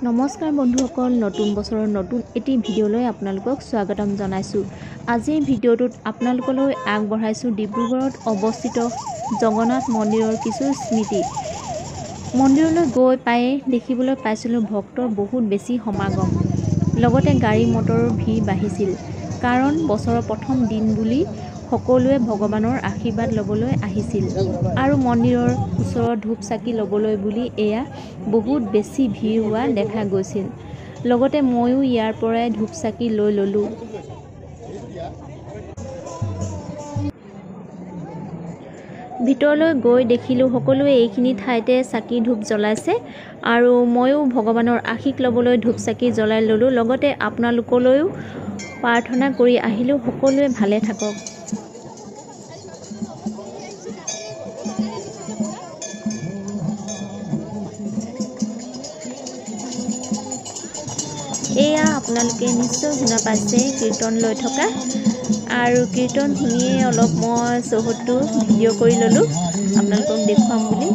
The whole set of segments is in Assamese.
নমস্কাৰ বন্ধুসকল, নতুন বছৰৰ নতুন এটি ভিডিঅ'লৈ আপোনালোকক স্বাগতম জনাইছোঁ। আজিৰ ভিডিঅ'টোত আপোনালোকলৈ আগবঢ়াইছোঁ ডিব্ৰুগড়ত অৱস্থিত জগন্নাথ মন্দিৰৰ কিছু স্মৃতি। মন্দিৰলৈ গৈ পায়ে দেখিবলৈ পাইছিলোঁ ভক্তৰ বহুত বেছি সমাগম, লগতে গাড়ী মটৰৰ ভিৰ বাঢ়িছিল। কাৰণ বছৰৰ প্ৰথম দিন বুলি সকলোৱে ভগৱানৰ আশীৰ্বাদ ল'বলৈ আহিছিল আৰু মন্দিৰৰ ওচৰত ধূপ চাকি ল'বলৈ বুলি এয়া বহুত বেছি ভিৰ হোৱা দেখা গৈছিল। লগতে ময়ো ইয়াৰ পৰাই ধূপ চাকি লৈ ল'লোঁ। ভিতৰলৈ গৈ দেখিলোঁ সকলোৱে এইখিনি ঠাইতে চাকি ধূপ জ্বলাইছে আৰু ময়ো ভগৱানৰ আশীষ ল'বলৈ ধূপ চাকি জ্বলাই ল'লোঁ। লগতে আপোনালোকলৈও প্ৰাৰ্থনা কৰি আহিলোঁ সকলোৱে ভালে থাকক। এয়া আপোনালোকে নিশ্চয় শুনা পাইছে কীৰ্তন লৈ থকা, আৰু কীৰ্তন শুনিয়ে অলপ মই চৌহদটো ভিডিঅ' কৰি ল'লোঁ আপোনালোকক দেখুৱাম বুলি।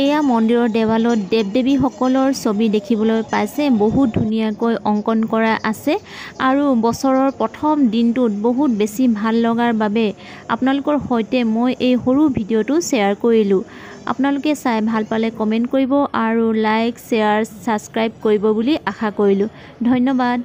এয়া মন্দিৰৰ দেৱালত দেৱ দেৱীসকলৰ ছবি দেখিবলৈ পাইছে। বহুত ধুনীয়াকৈ অংকন কৰা আছে আৰু বছৰৰ প্ৰথম দিনটোত বহুত বেছি ভাল লগাৰ বাবে আপোনালোকৰ সৈতে মই এই সৰু ভিডিঅ'টো শ্বেয়াৰ কৰিলোঁ। আপোনালোকে চাই ভাল পালে কমেণ্ট কৰিব আৰু লাইক, শ্বেয়াৰ, ছাবস্ক্ৰাইব কৰিব বুলি আশা কৰিলোঁ। ধন্যবাদ।